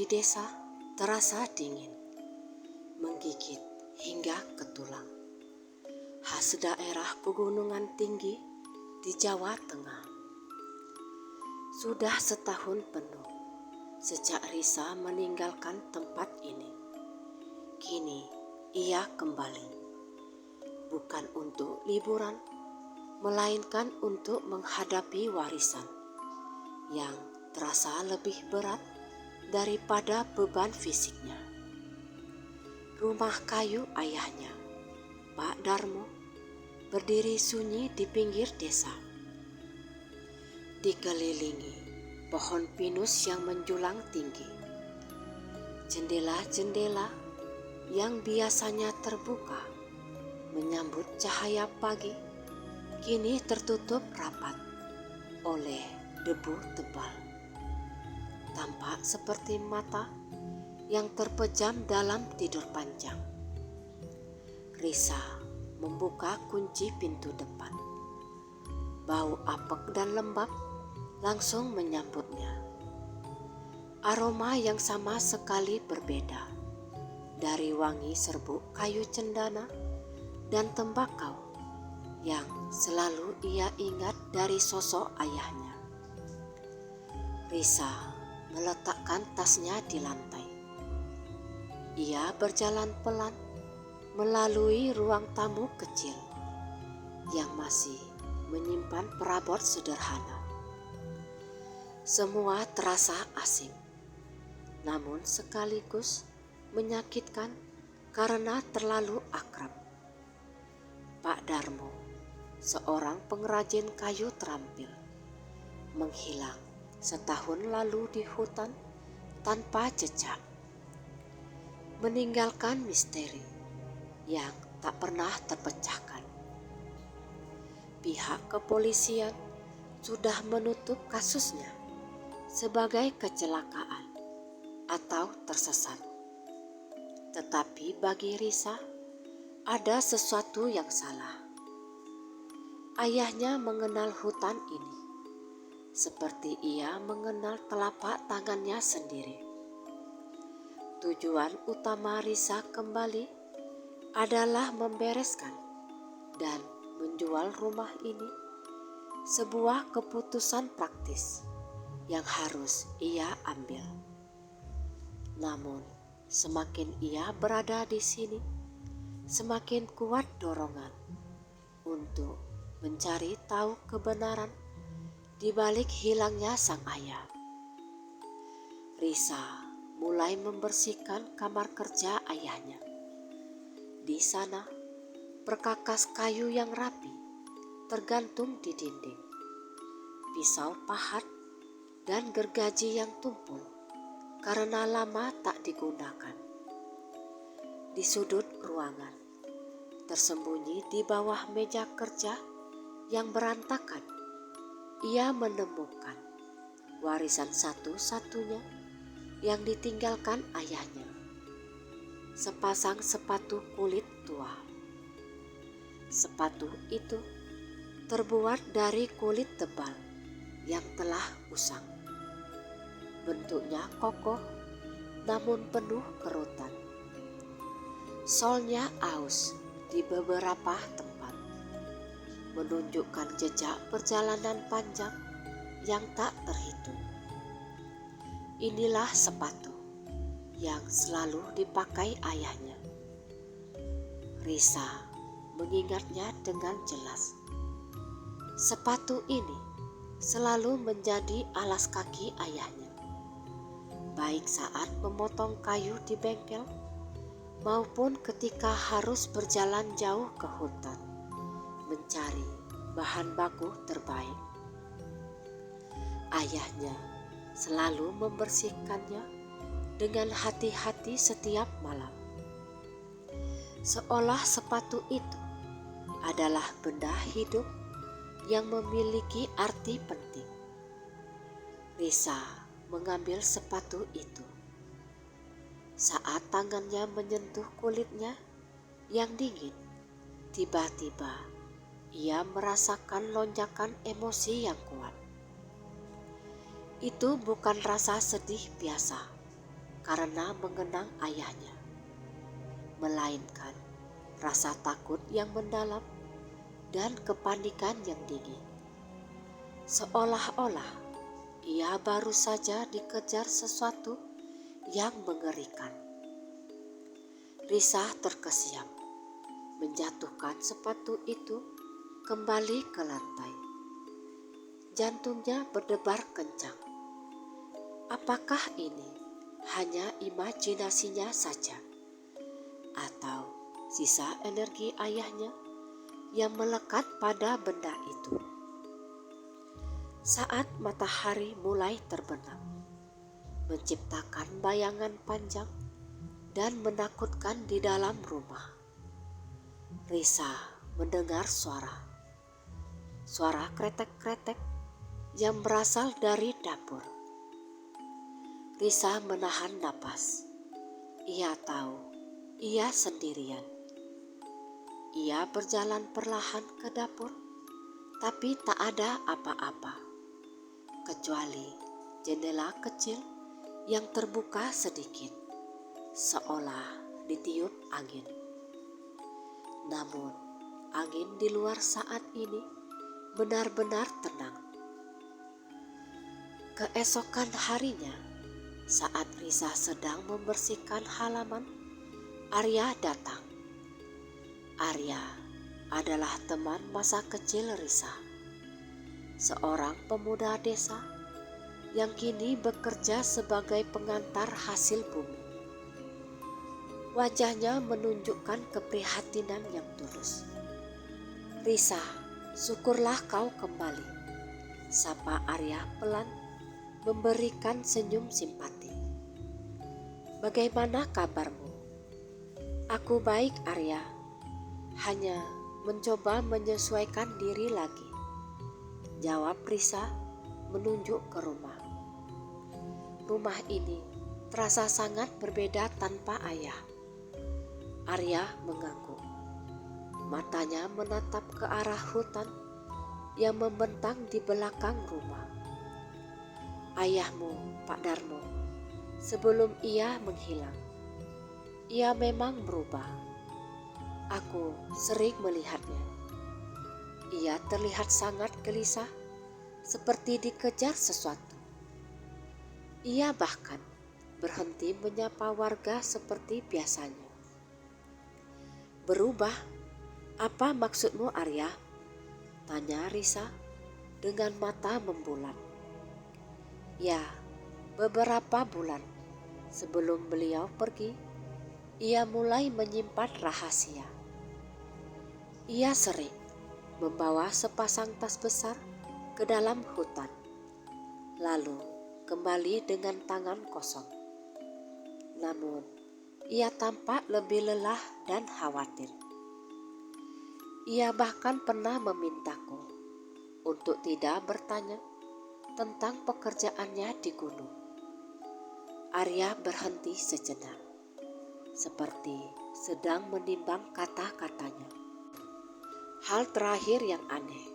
Pagi desa terasa dingin, menggigit hingga ke tulang. Khas daerah pegunungan tinggi di Jawa Tengah. Sudah setahun penuh sejak Risa meninggalkan tempat ini. Kini ia kembali, bukan untuk liburan, melainkan untuk menghadapi warisan yang terasa lebih berat daripada beban fisiknya. Rumah kayu ayahnya, Pak Darmo, berdiri sunyi di pinggir desa. Dikelilingi pohon pinus yang menjulang tinggi. Jendela-jendela yang biasanya terbuka menyambut cahaya pagi kini tertutup rapat oleh debu tebal. Tampak seperti mata yang terpejam dalam tidur panjang. Risa membuka kunci pintu depan. Bau apek dan lembab langsung menyambutnya. Aroma yang sama sekali berbeda dari wangi serbuk kayu cendana dan tembakau yang selalu ia ingat dari sosok ayahnya. Risa meletakkan tasnya di lantai. Ia berjalan pelan melalui ruang tamu kecil yang masih menyimpan perabot sederhana. Semua terasa asing, namun sekaligus menyakitkan karena terlalu akrab. Pak Darmo, seorang pengrajin kayu terampil, menghilang setahun lalu di hutan tanpa jejak, meninggalkan misteri yang tak pernah terpecahkan. Pihak kepolisian sudah menutup kasusnya sebagai kecelakaan atau tersesat. Tetapi bagi Risa ada sesuatu yang salah. Ayahnya mengenal hutan ini seperti ia mengenal telapak tangannya sendiri. Tujuan utama Risa kembali adalah membereskan dan menjual rumah ini, sebuah keputusan praktis yang harus ia ambil. Namun, semakin ia berada di sini, semakin kuat dorongan untuk mencari tahu kebenaran di balik hilangnya sang ayah. Risa mulai membersihkan kamar kerja ayahnya. Di sana, perkakas kayu yang rapi tergantung di dinding. Pisau pahat dan gergaji yang tumpul karena lama tak digunakan. Di sudut ruangan, tersembunyi di bawah meja kerja yang berantakan, ia menemukan warisan satu-satunya yang ditinggalkan ayahnya. Sepasang sepatu kulit tua. Sepatu itu terbuat dari kulit tebal yang telah usang. Bentuknya kokoh namun penuh kerutan. Solnya aus di beberapa tempat, menunjukkan jejak perjalanan panjang yang tak terhitung. Inilah sepatu yang selalu dipakai ayahnya. Risa mengingatnya dengan jelas. Sepatu ini selalu menjadi alas kaki ayahnya, baik saat memotong kayu di bengkel maupun ketika harus berjalan jauh ke hutan mencari bahan baku terbaik. Ayahnya selalu membersihkannya dengan hati-hati setiap malam, seolah sepatu itu adalah benda hidup yang memiliki arti penting. Risa mengambil sepatu itu. Saat tangannya menyentuh kulitnya yang dingin, tiba-tiba ia merasakan lonjakan emosi yang kuat. Itu bukan rasa sedih biasa, karena mengenang ayahnya, melainkan rasa takut yang mendalam dan kepanikan yang dingin. Seolah-olah ia baru saja dikejar sesuatu yang mengerikan. Risa terkesiap, menjatuhkan sepatu itu kembali ke lantai. Jantungnya berdebar kencang. Apakah ini hanya imajinasinya saja, atau sisa energi ayahnya yang melekat pada benda itu? Saat matahari mulai terbenam, menciptakan bayangan panjang dan menakutkan di dalam rumah, Risa mendengar suara kretek-kretek yang berasal dari dapur. Risa menahan napas. Ia tahu ia sendirian. Ia berjalan perlahan ke dapur, tapi tak ada apa-apa, kecuali jendela kecil yang terbuka sedikit, seolah ditiup angin. Namun, angin di luar saat ini benar-benar tenang. Keesokan harinya, saat Risa sedang membersihkan halaman, Arya datang. Arya adalah teman masa kecil Risa, seorang pemuda desa yang kini bekerja sebagai pengantar hasil bumi. Wajahnya menunjukkan keprihatinan yang tulus. "Risa, syukurlah kau kembali," sapa Arya pelan, memberikan senyum simpati. "Bagaimana kabarmu?" "Aku baik, Arya. Hanya mencoba menyesuaikan diri lagi," jawab Risa menunjuk ke rumah. Rumah ini terasa sangat berbeda tanpa ayah. Arya mengangguk. Matanya menatap ke arah hutan yang membentang di belakang rumah. "Ayahmu, Pak Darmo, sebelum ia menghilang, ia memang berubah. Aku sering melihatnya. Ia terlihat sangat gelisah, seperti dikejar sesuatu. Ia bahkan berhenti menyapa warga seperti biasanya." "Berubah? Apa maksudmu, Arya?" tanya Risa dengan mata membulat. "Ya, beberapa bulan sebelum beliau pergi, ia mulai menyimpan rahasia. Ia sering membawa sepasang tas besar ke dalam hutan, lalu kembali dengan tangan kosong. Namun, ia tampak lebih lelah dan khawatir. Ia bahkan pernah memintaku untuk tidak bertanya tentang pekerjaannya di gunung." Arya berhenti sejenak, seperti sedang menimbang kata-katanya. Hal terakhir yang aneh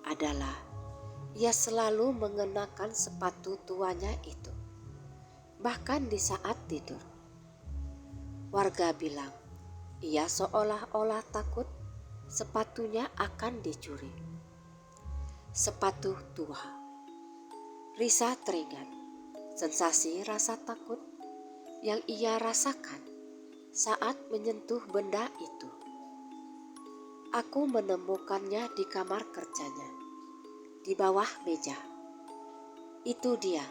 adalah ia selalu mengenakan sepatu tuanya itu, bahkan di saat tidur. Warga bilang ia seolah-olah takut sepatunya akan dicuri. Sepatu tua. Risa teringat sensasi rasa takut yang ia rasakan saat menyentuh benda itu. "Aku menemukannya di kamar kerjanya, di bawah meja." "Itu dia,"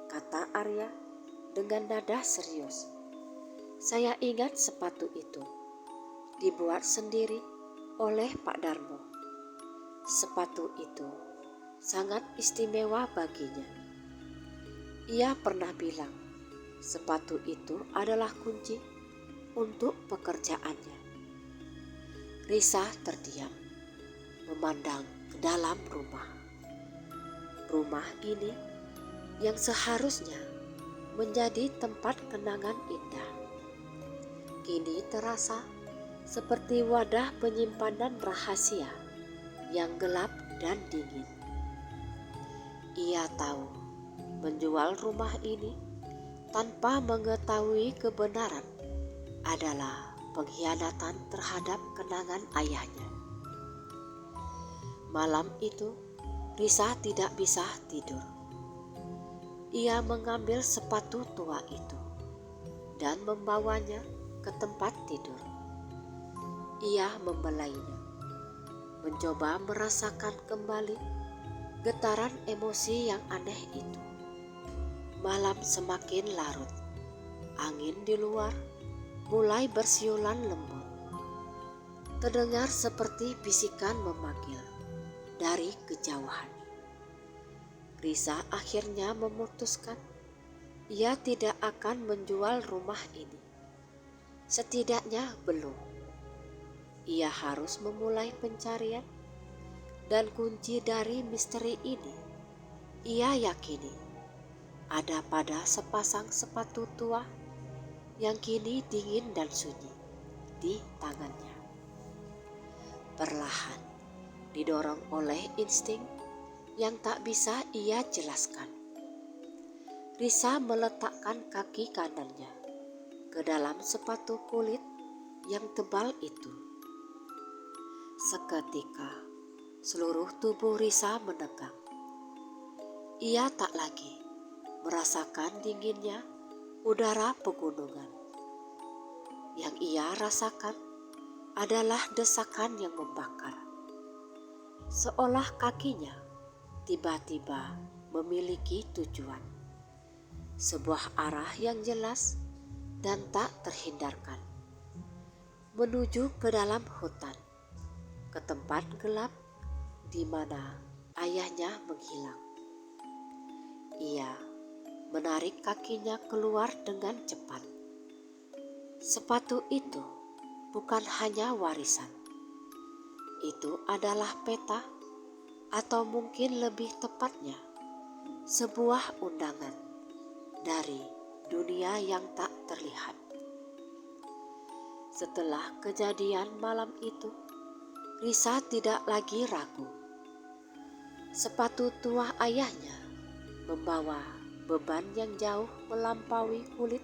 kata Arya dengan nada serius. "Saya ingat sepatu itu dibuat sendiri oleh Pak Darmo. Sepatu itu sangat istimewa baginya. Ia pernah bilang sepatu itu adalah kunci untuk pekerjaannya." Risa terdiam, memandang ke dalam rumah. Rumah ini yang seharusnya menjadi tempat kenangan indah, kini terasa seperti wadah penyimpanan rahasia yang gelap dan dingin. Ia tahu menjual rumah ini tanpa mengetahui kebenaran adalah pengkhianatan terhadap kenangan ayahnya. Malam itu, Risa tidak bisa tidur. Ia mengambil sepatu tua itu dan membawanya ke tempat tidur. Ia membelainya, mencoba merasakan kembali getaran emosi yang aneh itu. Malam semakin larut. Angin di luar mulai bersiulan lembut. Terdengar seperti bisikan memanggil dari kejauhan. Risa akhirnya memutuskan ia tidak akan menjual rumah ini. Setidaknya belum. Ia harus memulai pencarian, dan kunci dari misteri ini ia yakini ada pada sepasang sepatu tua yang kini dingin dan sunyi di tangannya. Perlahan, didorong oleh insting yang tak bisa ia jelaskan, Risa meletakkan kaki kanannya ke dalam sepatu kulit yang tebal itu. Seketika, seluruh tubuh Risa menegang. Ia tak lagi merasakan dinginnya udara pegunungan. Yang ia rasakan adalah desakan yang membakar. Seolah kakinya tiba-tiba memiliki tujuan. Sebuah arah yang jelas dan tak terhindarkan. Menuju ke dalam hutan, ke tempat gelap di mana ayahnya menghilang. Ia menarik kakinya keluar dengan cepat. Sepatu itu bukan hanya warisan. Itu adalah peta, atau mungkin lebih tepatnya sebuah undangan dari dunia yang tak terlihat. Setelah kejadian malam itu, Risa tidak lagi ragu. Sepatu tua ayahnya membawa beban yang jauh melampaui kulit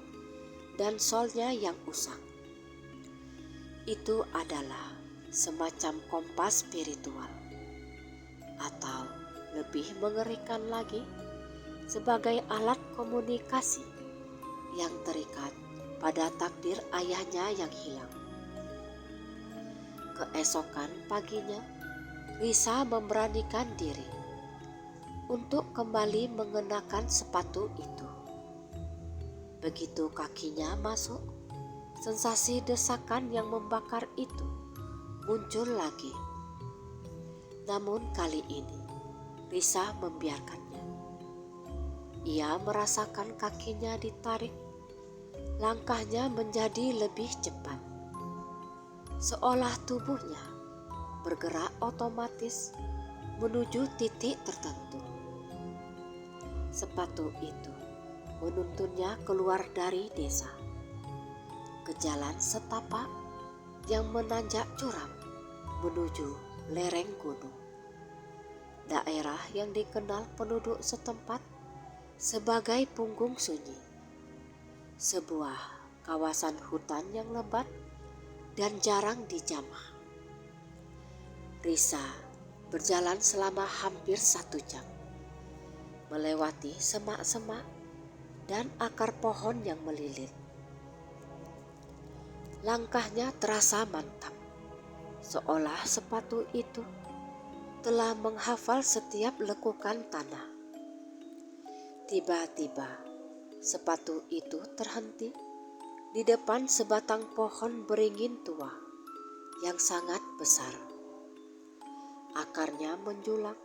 dan solnya yang usang. Itu adalah semacam kompas spiritual, atau lebih mengerikan lagi, sebagai alat komunikasi yang terikat pada takdir ayahnya yang hilang. Keesokan paginya, Risa memberanikan diri untuk kembali mengenakan sepatu itu. Begitu kakinya masuk, sensasi desakan yang membakar itu muncul lagi. Namun kali ini, Risa membiarkannya. Ia merasakan kakinya ditarik, langkahnya menjadi lebih cepat. Seolah tubuhnya bergerak otomatis menuju titik tertentu. Sepatu itu menuntunnya keluar dari desa, ke jalan setapak yang menanjak curam menuju lereng gunung. Daerah yang dikenal penduduk setempat sebagai Punggung Sunyi. Sebuah kawasan hutan yang lebat dan jarang dijamah. Risa berjalan selama hampir 1 jam, melewati semak-semak dan akar pohon yang melilit. Langkahnya terasa mantap, seolah sepatu itu telah menghafal setiap lekukan tanah. Tiba-tiba, sepatu itu terhenti di depan sebatang pohon beringin tua yang sangat besar. Akarnya menjulang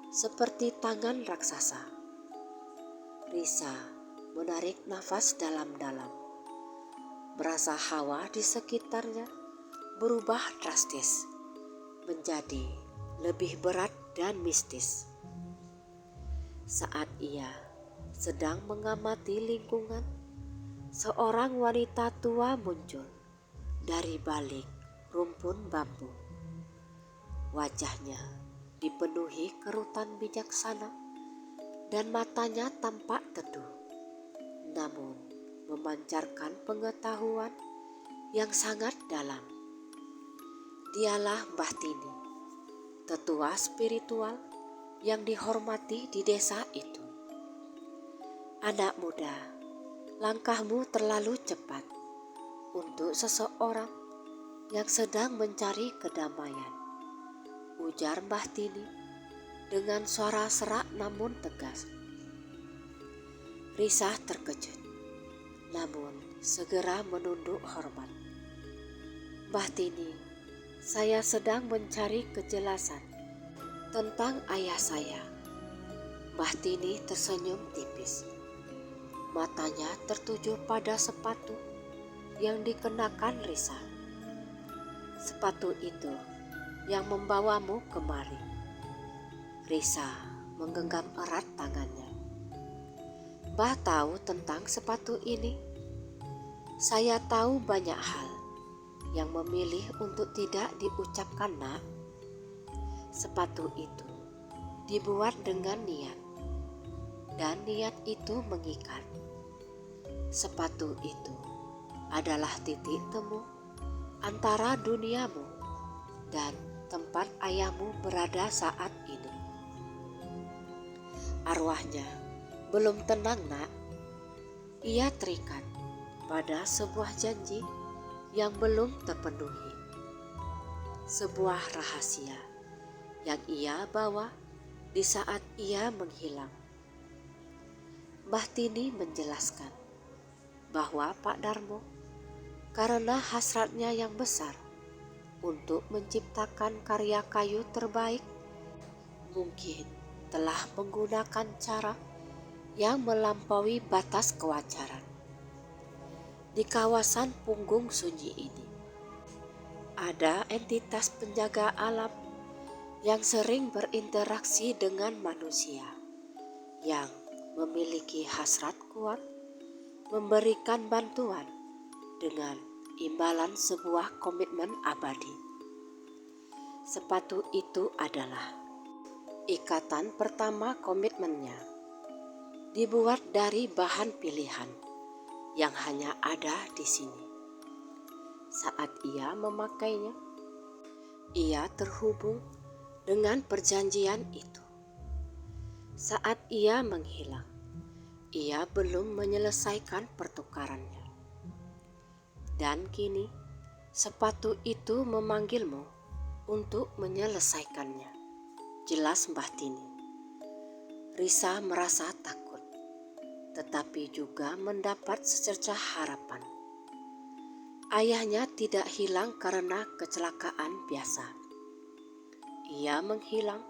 seperti tangan raksasa. Risa menarik nafas dalam-dalam, merasa hawa di sekitarnya berubah drastis menjadi lebih berat dan mistis. Saat ia sedang mengamati lingkungan, seorang wanita tua muncul dari balik rumpun bambu. Wajahnya dipenuhi kerutan bijaksana dan matanya tampak teduh, namun memancarkan pengetahuan yang sangat dalam. Dialah Mbah Tini, tetua spiritual yang dihormati di desa itu. Anak muda, langkahmu terlalu cepat untuk seseorang yang sedang mencari kedamaian, ujar Mbah Tini dengan suara serak namun tegas. Risa terkejut, namun segera menunduk hormat. Mbah Tini, saya sedang mencari kejelasan tentang ayah saya. Mbah Tini tersenyum tipis. Matanya tertuju pada sepatu yang dikenakan Risa. Sepatu itu yang membawamu kemari. Risa menggenggam erat tangannya. Mbah tahu tentang sepatu ini? Saya tahu banyak hal yang memilih untuk tidak diucapkan, Nak. Sepatu itu dibuat dengan niat, dan niat itu mengikat. Sepatu itu adalah titik temu antara duniamu dan tempat ayahmu berada saat ini. Arwahnya belum tenang, Nak. Ia terikat pada sebuah janji yang belum terpenuhi. Sebuah rahasia yang ia bawa di saat ia menghilang. Mbah Tini menjelaskan bahwa Pak Darmo, karena hasratnya yang besar untuk menciptakan karya kayu terbaik, mungkin telah menggunakan cara yang melampaui batas kewajaran. Di kawasan Punggung Sunyi ini, ada entitas penjaga alam yang sering berinteraksi dengan manusia, yang memiliki hasrat kuat memberikan bantuan dengan imbalan sebuah komitmen abadi. Sepatu itu adalah ikatan pertama komitmennya, dibuat dari bahan pilihan yang hanya ada di sini. Saat ia memakainya, ia terhubung dengan perjanjian itu. Saat ia menghilang, ia belum menyelesaikan pertukarannya. Dan kini, sepatu itu memanggilmu untuk menyelesaikannya. Jelas Mbah Tini. Risa merasa takut, tetapi juga mendapat secercah harapan. Ayahnya tidak hilang karena kecelakaan biasa. Ia menghilang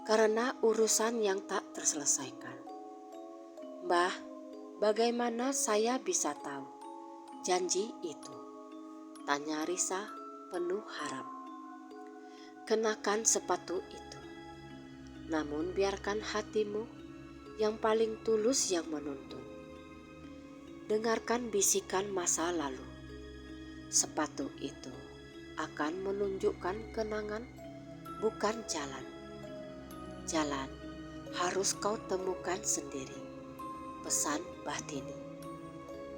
karena urusan yang tak terselesaikan. Mbah, bagaimana saya bisa tahu janji itu? Tanya Risa penuh harap. Kenakan sepatu itu, namun biarkan hatimu yang paling tulus yang menuntun. Dengarkan bisikan masa lalu. Sepatu itu akan menunjukkan kenangan, bukan jalan. Jalan harus kau temukan sendiri, pesan Mbah Tini.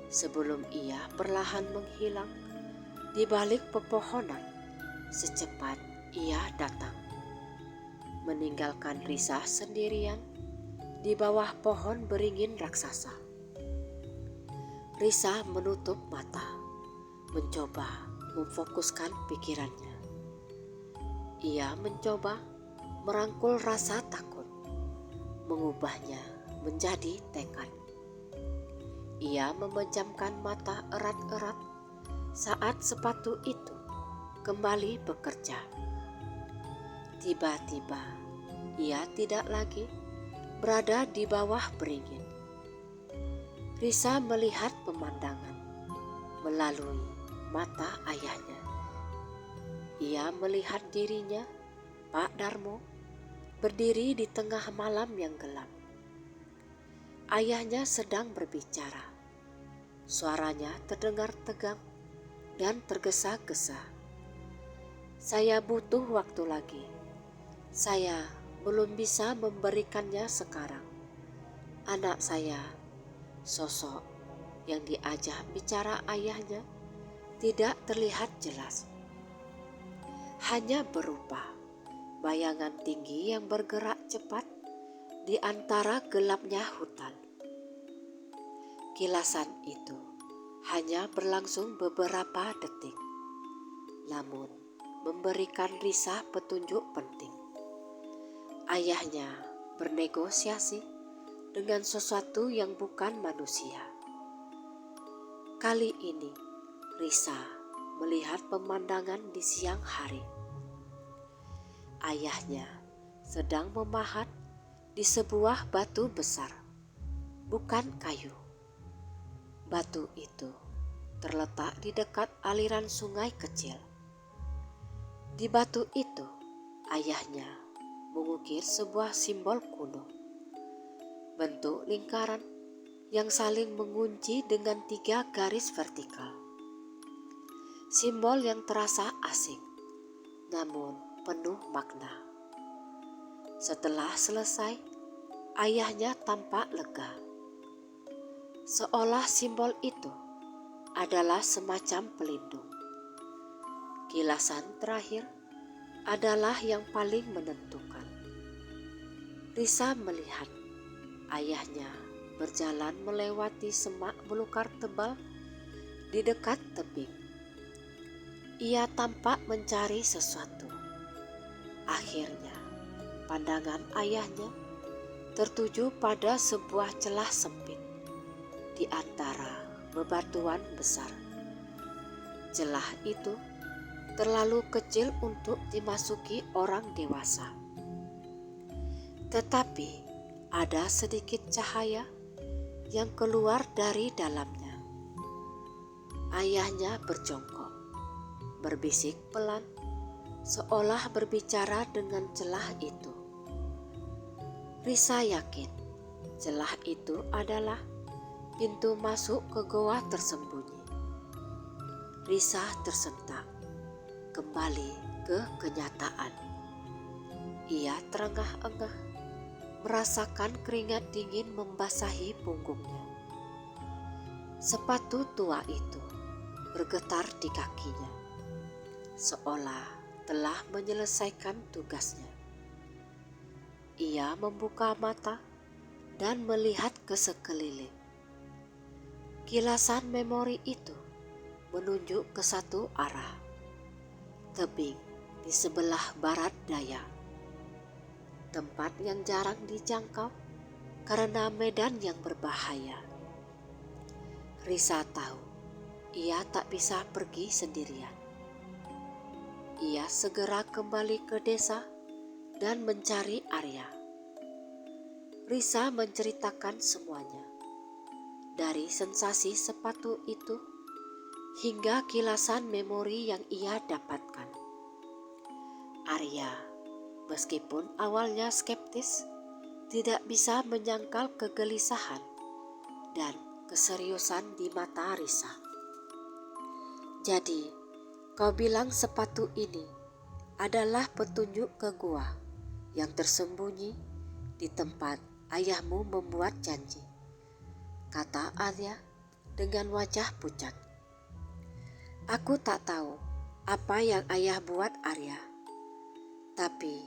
Sebelum ia perlahan menghilang di balik pepohonan, secepat ia datang, meninggalkan Risa sendirian di bawah pohon beringin raksasa. Risa menutup mata, mencoba memfokuskan pikirannya. Ia mencoba merangkul rasa takut, mengubahnya menjadi tekad. Ia memejamkan mata erat-erat saat sepatu itu kembali bekerja. Tiba-tiba, ia tidak lagi berada di bawah beringin. Risa melihat pemandangan melalui mata ayahnya. Ia melihat dirinya, Pak Darmo, berdiri di tengah malam yang gelap. Ayahnya sedang berbicara. Suaranya terdengar tegang dan tergesa-gesa. Saya butuh waktu lagi. Saya belum bisa memberikannya sekarang. Anak saya, sosok yang diajak bicara ayahnya tidak terlihat jelas. Hanya berupa bayangan tinggi yang bergerak cepat di antara gelapnya hutan. Kilasan itu hanya berlangsung beberapa detik, namun memberikan Risa petunjuk penting. Ayahnya bernegosiasi dengan sesuatu yang bukan manusia. Kali ini Risa melihat pemandangan di siang hari. Ayahnya sedang memahat di sebuah batu besar, bukan kayu. Batu itu terletak di dekat aliran sungai kecil. Di batu itu, ayahnya mengukir sebuah simbol kuno, bentuk lingkaran yang saling mengunci dengan 3 garis vertikal. Simbol yang terasa asing, namun penuh makna. Setelah selesai, ayahnya tampak lega, seolah simbol itu adalah semacam pelindung. Kilasan terakhir adalah yang paling menentukan. Risa melihat ayahnya berjalan melewati semak belukar tebal di dekat tebing. Ia tampak mencari sesuatu. Akhirnya, pandangan ayahnya tertuju pada sebuah celah sempit di antara bebatuan besar. Celah itu terlalu kecil untuk dimasuki orang dewasa. Tetapi ada sedikit cahaya yang keluar dari dalamnya. Ayahnya berjongkok, berbisik pelan, seolah berbicara dengan celah itu. Risa yakin celah itu adalah pintu masuk ke goa tersembunyi. Risa tersentak kembali ke kenyataan. Ia terengah-engah, merasakan keringat dingin membasahi punggungnya. Sepatu tua itu bergetar di kakinya, seolah telah menyelesaikan tugasnya. Ia membuka mata dan melihat ke sekeliling. Kilasan memori itu menunjuk ke satu arah, tebing di sebelah barat daya, tempat yang jarang dijangkau karena medan yang berbahaya. Risa tahu ia tak bisa pergi sendirian. Ia segera kembali ke desa dan mencari Arya. Risa menceritakan semuanya, dari sensasi sepatu itu hingga kilasan memori yang ia dapatkan. Arya, meskipun awalnya skeptis, tidak bisa menyangkal kegelisahan dan keseriusan di mata Risa. Jadi, kau bilang sepatu ini adalah petunjuk ke gua yang tersembunyi di tempat ayahmu membuat janji, kata Arya dengan wajah pucat. Aku tak tahu apa yang ayah buat, Arya. Tapi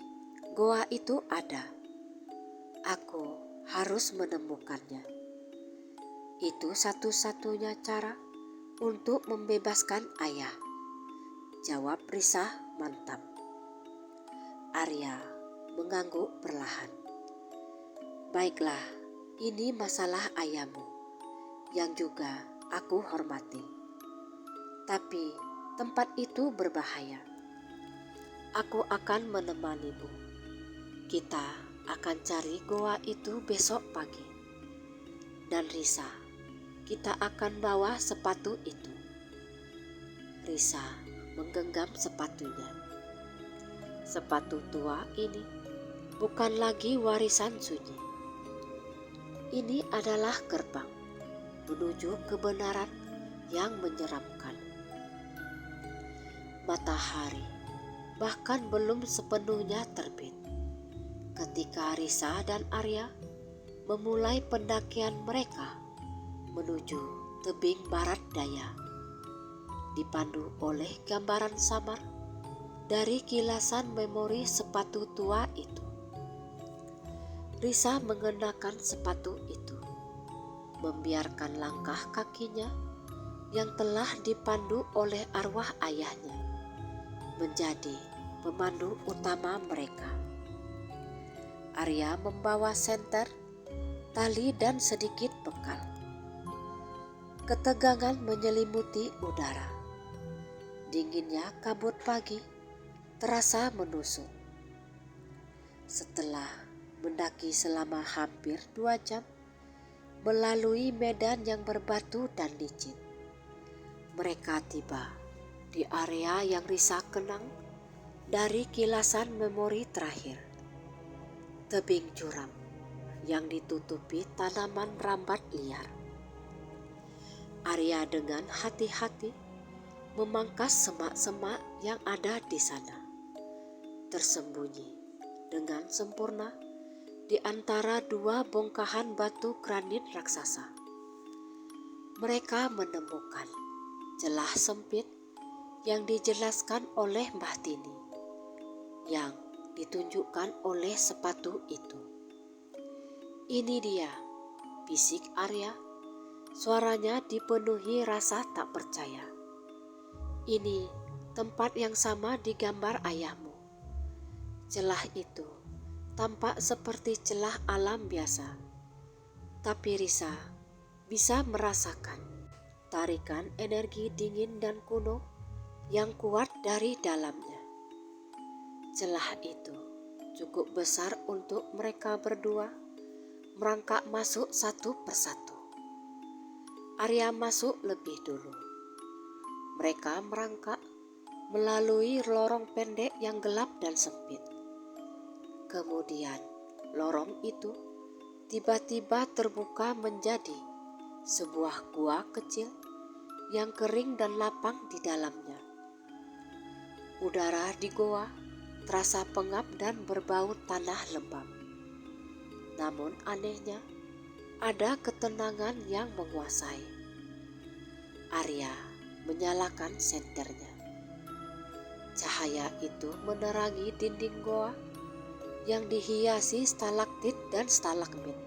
goa itu ada. Aku harus menemukannya. Itu satu-satunya cara untuk membebaskan ayah, jawab Risa mantap. Arya mengangguk perlahan. Baiklah, ini masalah ayahmu yang juga aku hormati. Tapi tempat itu berbahaya. Aku akan menemanimu. Kita akan cari goa itu besok pagi. Dan Risa, kita akan bawa sepatu itu. Risa menggenggam sepatunya. Sepatu tua ini bukan lagi warisan sunyi. Ini adalah gerbang menuju kebenaran yang menyeramkan. Matahari bahkan belum sepenuhnya terbit ketika Risa dan Arya memulai pendakian mereka menuju tebing barat daya, dipandu oleh gambaran samar dari kilasan memori sepatu tua itu. Risa mengenakan sepatu itu, membiarkan langkah kakinya yang telah dipandu oleh arwah ayahnya menjadi pemandu utama mereka. Arya membawa senter, tali dan sedikit bekal. Ketegangan menyelimuti udara. Dinginnya kabut pagi terasa menusuk. Setelah mendaki selama hampir 2 jam melalui medan yang berbatu dan licin, mereka tiba di area yang Risa kenang dari kilasan memori terakhir. Tebing curam yang ditutupi tanaman rambat liar. Arya dengan hati-hati memangkas semak-semak yang ada di sana, tersembunyi dengan sempurna di antara 2 bongkahan batu granit raksasa. Mereka menemukan celah sempit yang dijelaskan oleh Mbah Tini, yang ditunjukkan oleh sepatu itu. "Ini dia," bisik Arya. Suaranya dipenuhi rasa tak percaya. "Ini tempat yang sama digambar ayahmu." Celah itu tampak seperti celah alam biasa, tapi Risa bisa merasakan tarikan energi dingin dan kuno yang kuat dari dalamnya. Celah itu cukup besar untuk mereka berdua merangkak masuk satu persatu. Arya masuk lebih dulu. Mereka merangkak melalui lorong pendek yang gelap dan sempit. Kemudian lorong itu tiba-tiba terbuka menjadi sebuah gua kecil yang kering dan lapang di dalamnya. Udara di goa terasa pengap dan berbau tanah lembab. Namun anehnya, ada ketenangan yang menguasai. Arya menyalakan senternya. Cahaya itu menerangi dinding goa yang dihiasi stalaktit dan stalagmit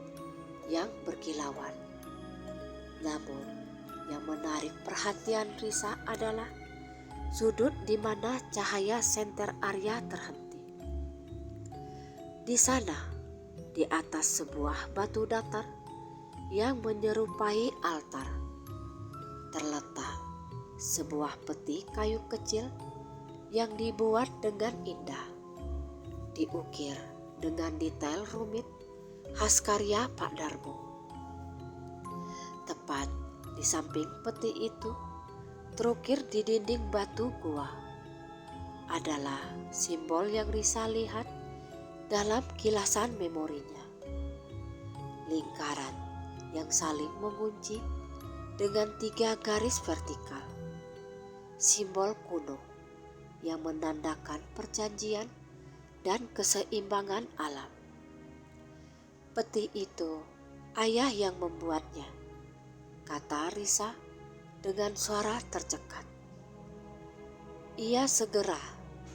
yang berkilauan. Namun yang menarik perhatian Risa adalah sudut di mana cahaya senter Arya terhenti. Di sana, di atas sebuah batu datar yang menyerupai altar, terletak sebuah peti kayu kecil yang dibuat dengan indah, diukir dengan detail rumit khas karya Pak Darmo. Tepat di samping peti itu, terukir di dinding batu gua, adalah simbol yang Risa lihat dalam kilasan memorinya. Lingkaran yang saling mengunci dengan 3 garis vertikal. Simbol kuno yang menandakan perjanjian dan keseimbangan alam. "Peti itu ayah yang membuatnya," kata Risa dengan suara tercekat. Ia segera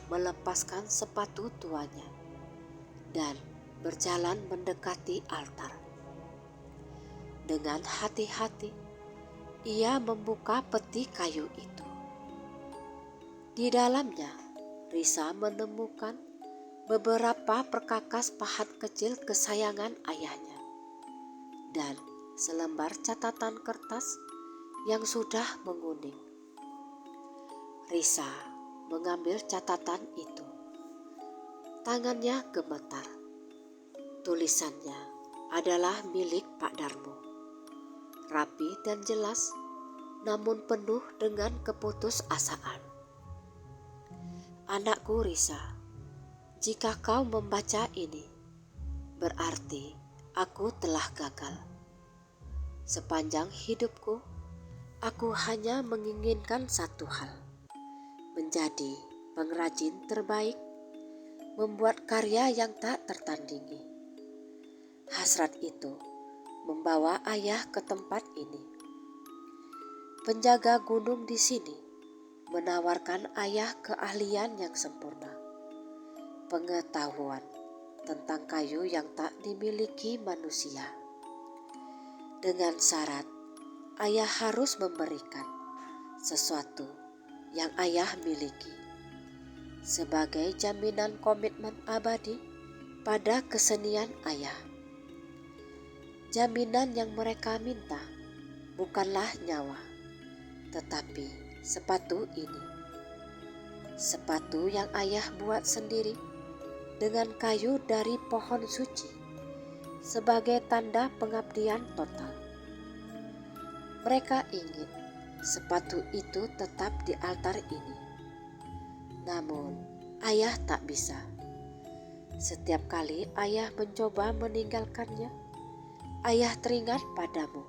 melepaskan sepatu tuanya dan berjalan mendekati altar. Dengan hati-hati, ia membuka peti kayu itu. Di dalamnya, Risa menemukan beberapa perkakas pahat kecil kesayangan ayahnya dan selembar catatan kertas yang sudah menguning. Risa mengambil catatan itu. Tangannya gemetar. Tulisannya adalah milik Pak Darmo. Rapi dan jelas, namun penuh dengan keputusasaan. "Anakku Risa, jika kau membaca ini, berarti aku telah gagal. Sepanjang hidupku, aku hanya menginginkan satu hal, menjadi pengrajin terbaik, membuat karya yang tak tertandingi. Hasrat itu membawa ayah ke tempat ini. Penjaga gunung di sini menawarkan ayah keahlian yang sempurna, pengetahuan tentang kayu yang tak dimiliki manusia. Dengan syarat ayah harus memberikan sesuatu yang ayah miliki sebagai jaminan komitmen abadi pada kesenian ayah. Jaminan yang mereka minta bukanlah nyawa, tetapi sepatu ini. Sepatu yang ayah buat sendiri dengan kayu dari pohon suci sebagai tanda pengabdian total. Mereka ingin sepatu itu tetap di altar ini. Namun ayah tak bisa. Setiap kali ayah mencoba meninggalkannya, ayah teringat padamu,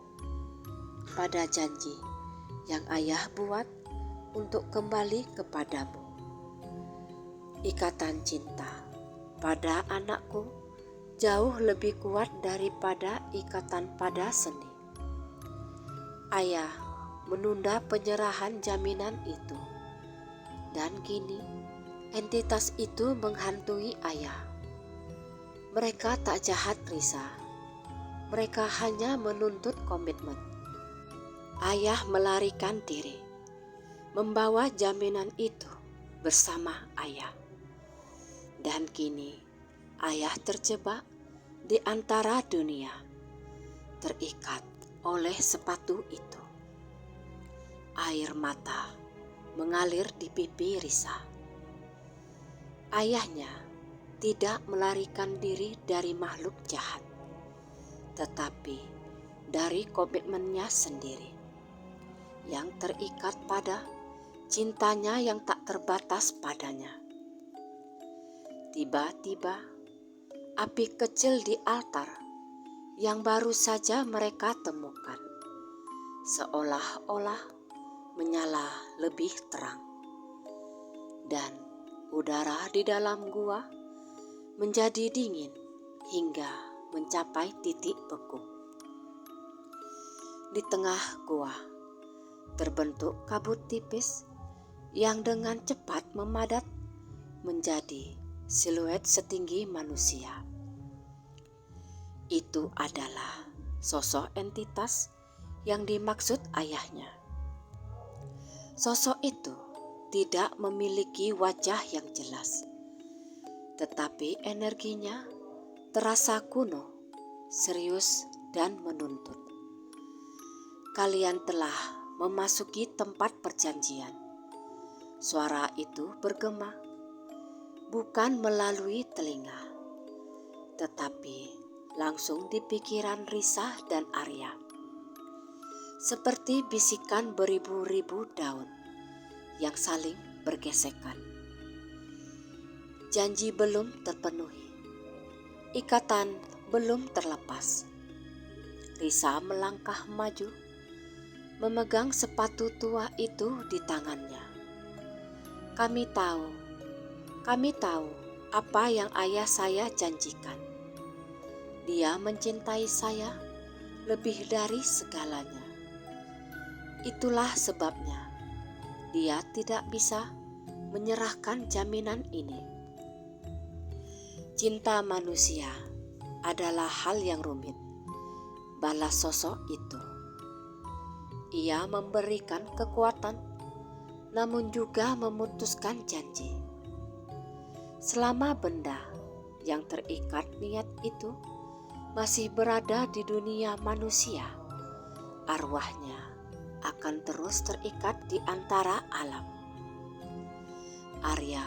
pada janji yang ayah buat untuk kembali kepadamu. Ikatan cinta pada anakku jauh lebih kuat daripada ikatan pada seni. Ayah menunda penyerahan jaminan itu, dan kini entitas itu menghantui ayah. Mereka tak jahat Risa, mereka hanya menuntut komitmen. Ayah melarikan diri, membawa jaminan itu bersama ayah. Dan kini ayah terjebak di antara dunia, terikat oleh sepatu itu. Air mata mengalir di pipi Risa. Ayahnya tidak melarikan diri dari makhluk jahat, tetapi dari komitmennya sendiri yang terikat pada cintanya yang tak terbatas padanya. Tiba-tiba api kecil di altar yang baru saja mereka temukan seolah-olah menyala lebih terang, dan udara di dalam gua menjadi dingin hingga mencapai titik beku. Di tengah gua terbentuk kabut tipis yang dengan cepat memadat menjadi siluet setinggi manusia. Itu adalah sosok entitas yang dimaksud ayahnya. Sosok itu tidak memiliki wajah yang jelas, tetapi energinya terasa kuno, serius, dan menuntut. Kalian telah memasuki tempat perjanjian. Suara itu bergema, bukan melalui telinga, tetapi langsung di pikiran Risa dan Arya. Seperti bisikan beribu-ribu daun yang saling bergesekan. Janji belum terpenuhi, ikatan belum terlepas. Risa melangkah maju, memegang sepatu tua itu di tangannya. Kami tahu apa yang ayah saya janjikan. Dia mencintai saya lebih dari segalanya. Itulah sebabnya dia tidak bisa menyerahkan jaminan ini. Cinta manusia adalah hal yang rumit, balas sosok itu. Ia memberikan kekuatan, namun juga memutuskan janji. Selama benda yang terikat niat itu masih berada di dunia manusia, arwahnya akan terus terikat di antara alam. Arya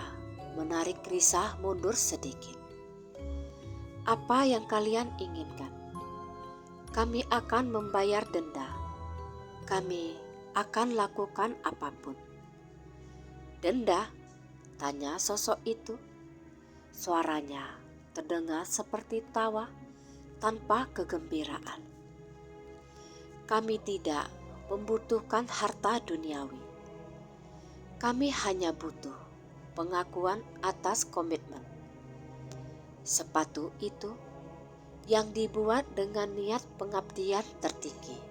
menarik Risa mundur sedikit. Apa yang kalian inginkan? Kami akan membayar denda. Kami akan lakukan apapun. Denda? Tanya sosok itu. Suaranya terdengar seperti tawa tanpa kegembiraan. Kami tidak membutuhkan harta duniawi. Kami hanya butuh pengakuan atas komitmen. Sepatu itu yang dibuat dengan niat pengabdian tertinggi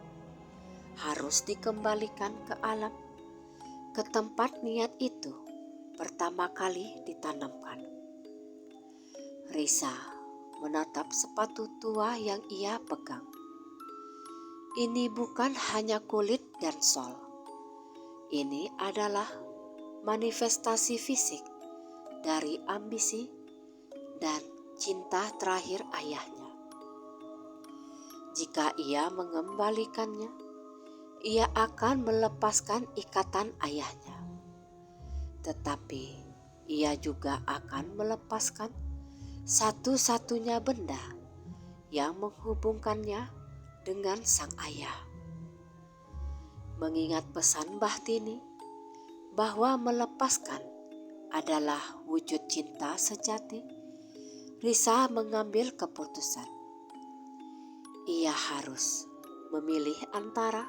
harus dikembalikan ke alam, ke tempat niat itu pertama kali ditanamkan. Risa menatap sepatu tua yang ia pegang. Ini bukan hanya kulit dan sol. Ini adalah manifestasi fisik dari ambisi dan cinta terakhir ayahnya. Jika ia mengembalikannya, ia akan melepaskan ikatan ayahnya. Tetapi ia juga akan melepaskan satu-satunya benda yang menghubungkannya dengan sang ayah. Mengingat pesan Bahtini bahwa melepaskan adalah wujud cinta sejati, Risa mengambil keputusan. Ia harus memilih antara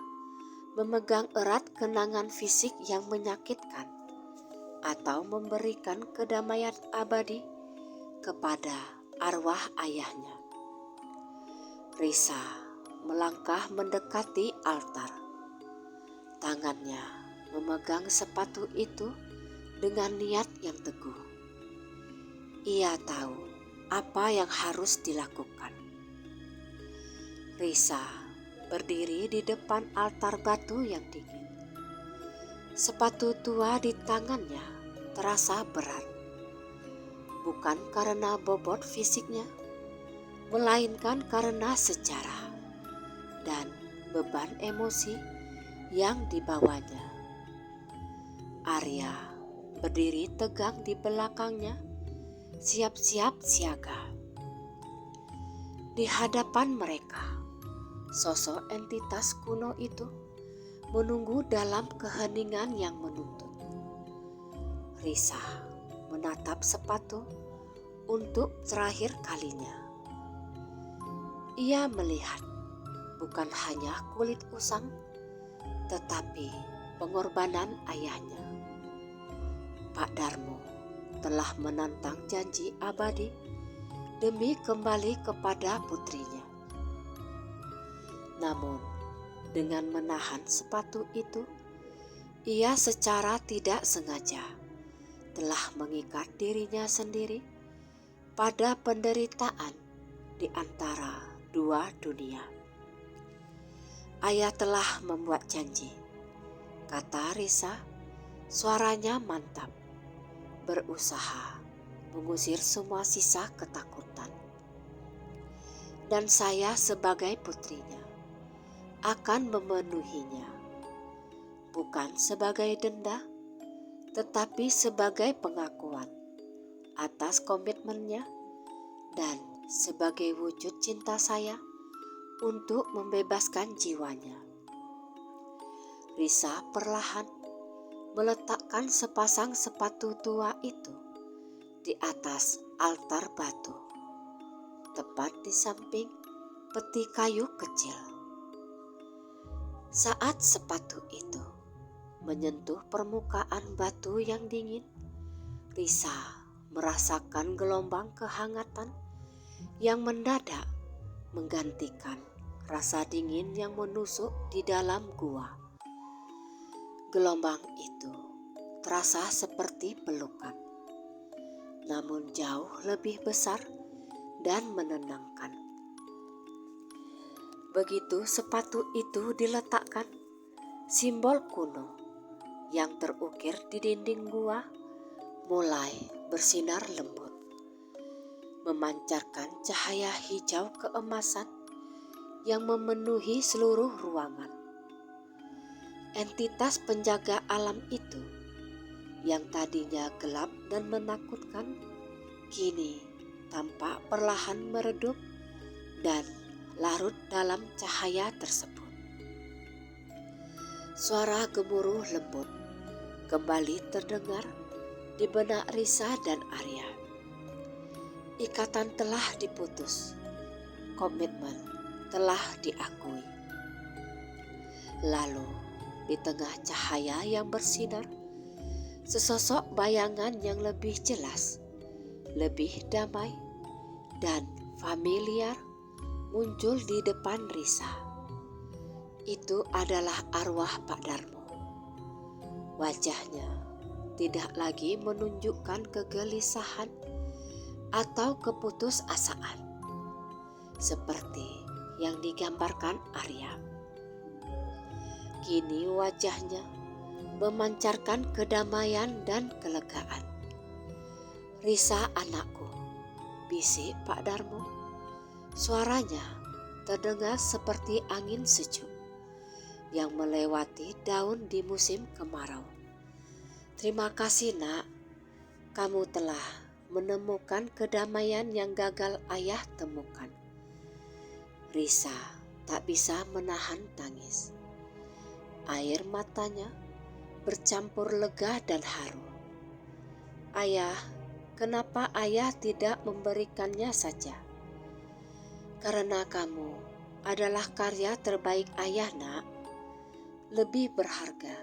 memegang erat kenangan fisik yang menyakitkan atau memberikan kedamaian abadi kepada arwah ayahnya. Risa melangkah mendekati altar. Tangannya memegang sepatu itu dengan niat yang teguh. Ia tahu apa yang harus dilakukan. Risa berdiri di depan altar batu yang dingin. Sepatu tua di tangannya terasa berat, bukan karena bobot fisiknya, melainkan karena sejarah dan beban emosi yang dibawanya. Arya berdiri tegang di belakangnya, siap-siap siaga. Di hadapan mereka, sosok entitas kuno itu menunggu dalam keheningan yang menuntut. Risa menatap sepatu untuk terakhir kalinya. Ia melihat bukan hanya kulit usang, tetapi pengorbanan ayahnya. Pak Darmo telah menantang janji abadi demi kembali kepada putrinya. Namun, dengan menahan sepatu itu, ia secara tidak sengaja telah mengikat dirinya sendiri pada penderitaan di antara dua dunia. Ayah telah membuat janji, kata Risa, suaranya mantap, berusaha mengusir semua sisa ketakutan. Dan saya sebagai putrinya akan memenuhinya, bukan sebagai denda, tetapi sebagai pengakuan atas komitmennya dan sebagai wujud cinta saya untuk membebaskan jiwanya. Risa perlahan meletakkan sepasang sepatu tua itu di atas altar batu, tepat di samping peti kayu kecil. Saat sepatu itu menyentuh permukaan batu yang dingin, Risa merasakan gelombang kehangatan yang mendadak menggantikan rasa dingin yang menusuk di dalam gua. Gelombang itu terasa seperti pelukan, namun jauh lebih besar dan menenangkan. Begitu sepatu itu diletakkan, simbol kuno yang terukir di dinding gua mulai bersinar lembut, memancarkan cahaya hijau keemasan yang memenuhi seluruh ruangan. Entitas penjaga alam itu yang tadinya gelap dan menakutkan, kini tampak perlahan meredup dan larut dalam cahaya tersebut. Suara gemuruh lembut kembali terdengar di benak Risa dan Arya. Ikatan telah diputus, komitmen telah diakui. Lalu di tengah cahaya yang bersinar, sesosok bayangan yang lebih jelas, lebih damai, dan familiar muncul di depan Risa. itu adalah arwah Pak Darmo. Wajahnya tidak lagi menunjukkan kegelisahan atau keputusasaan seperti yang digambarkan Arya. Kini wajahnya memancarkan kedamaian dan kelegaan. "Risa anakku," bisik Pak Darmo. Suaranya terdengar seperti angin sejuk yang melewati daun di musim kemarau. "Terima kasih nak, kamu telah menemukan kedamaian yang gagal ayah temukan." Risa tak bisa menahan tangis. Air matanya bercampur lega dan haru. "Ayah, kenapa ayah tidak memberikannya saja?" "Karena kamu adalah karya terbaik ayah nak, lebih berharga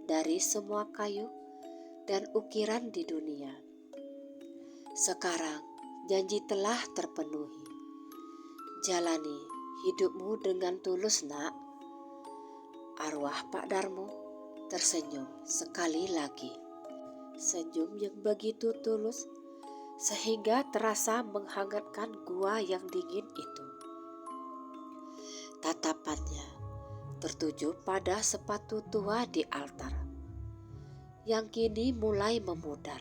dari semua kayu dan ukiran di dunia. Sekarang janji telah terpenuhi. Jalani hidupmu dengan tulus nak." Arwah Pak Darmo tersenyum sekali lagi. Senyum yang begitu tulus sehingga terasa menghangatkan gua yang dingin itu. Tatapannya tertuju pada sepatu tua di altar yang kini mulai memudar,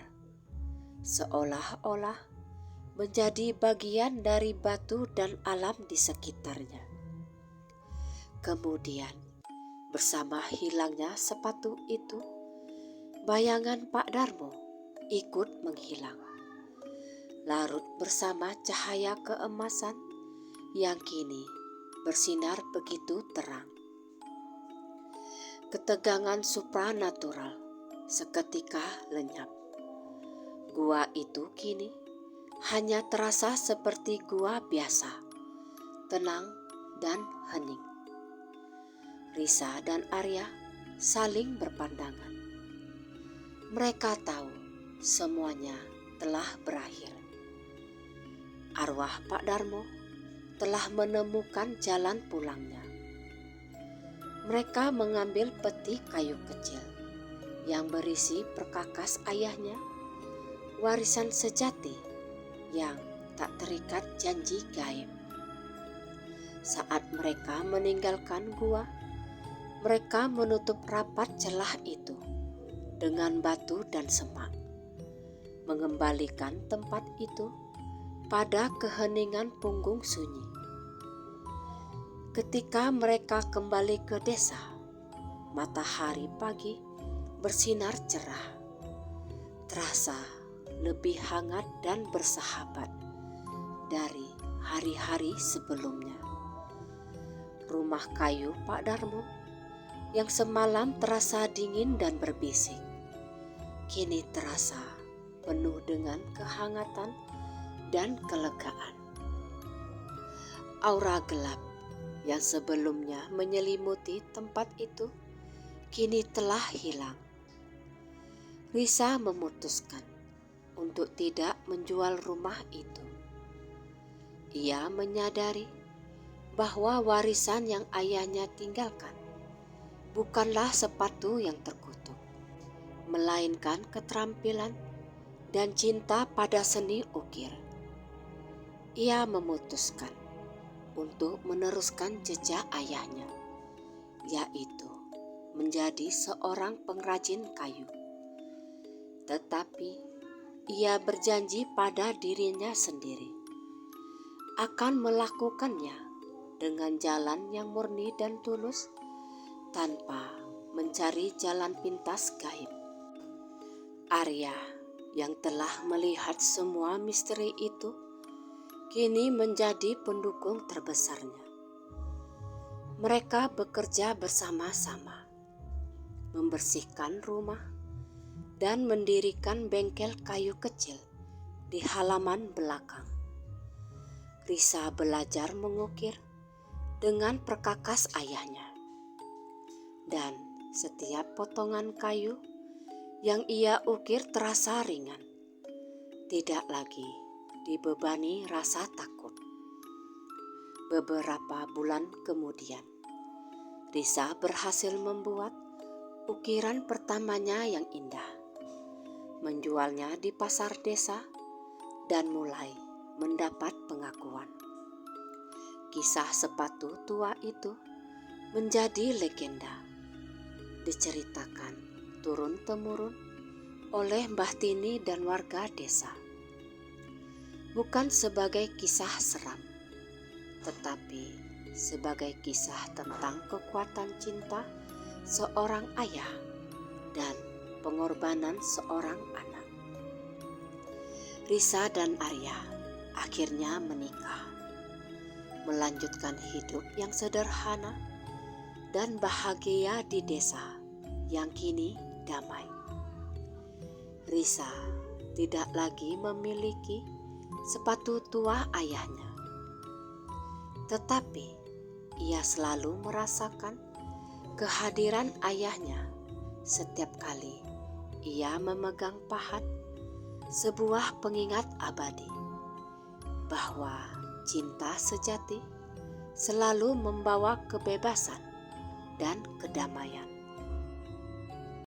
seolah-olah menjadi bagian dari batu dan alam di sekitarnya. Kemudian, bersama hilangnya sepatu itu, bayangan Pak Darmo ikut menghilang, larut bersama cahaya keemasan yang kini bersinar begitu terang. Ketegangan supranatural seketika lenyap. Gua itu kini hanya terasa seperti gua biasa, tenang dan hening. Risa dan Arya saling berpandangan. Mereka tahu semuanya telah berakhir. Arwah Pak Darmo telah menemukan jalan pulangnya. Mereka mengambil peti kayu kecil yang berisi perkakas ayahnya, warisan sejati yang tak terikat janji gaib. Saat mereka meninggalkan gua, mereka menutup rapat celah itu dengan batu dan semak, mengembalikan tempat itu pada keheningan punggung sunyi. Ketika mereka kembali ke desa, matahari pagi bersinar cerah, terasa lebih hangat dan bersahabat dari hari-hari sebelumnya. Rumah kayu Pak Darmo yang semalam terasa dingin dan berbisik, kini terasa penuh dengan kehangatan dan kelegaan. Aura gelap yang sebelumnya menyelimuti tempat itu kini telah hilang. Risa memutuskan untuk tidak menjual rumah itu. Ia menyadari bahwa warisan yang ayahnya tinggalkan bukanlah sepatu yang terkutuk, melainkan keterampilan dan cinta pada seni ukir. Ia memutuskan untuk meneruskan jejak ayahnya, yaitu menjadi seorang pengrajin kayu. Tetapi ia berjanji pada dirinya sendiri akan melakukannya dengan jalan yang murni dan tulus, tanpa mencari jalan pintas gaib. Arya yang telah melihat semua misteri itu kini menjadi pendukung terbesarnya. Mereka bekerja bersama-sama, membersihkan rumah dan mendirikan bengkel kayu kecil di halaman belakang. Risa belajar mengukir dengan perkakas ayahnya, dan setiap potongan kayu yang ia ukir terasa ringan, tidak lagi dibebani rasa takut. Beberapa bulan kemudian, Risa berhasil membuat ukiran pertamanya yang indah, menjualnya di pasar desa, dan mulai mendapat pengakuan. Kisah sepatu tua itu menjadi legenda, diceritakan turun-temurun oleh Mbah Tini dan warga desa. Bukan sebagai kisah seram, tetapi sebagai kisah tentang kekuatan cinta seorang ayah dan pengorbanan seorang anak. Risa dan Arya akhirnya menikah, melanjutkan hidup yang sederhana dan bahagia di desa yang kini damai. Risa tidak lagi memiliki sepatu tua ayahnya, tetapi ia selalu merasakan kehadiran ayahnya setiap kali ia memegang pahat, sebuah pengingat abadi bahwa cinta sejati selalu membawa kebebasan dan kedamaian.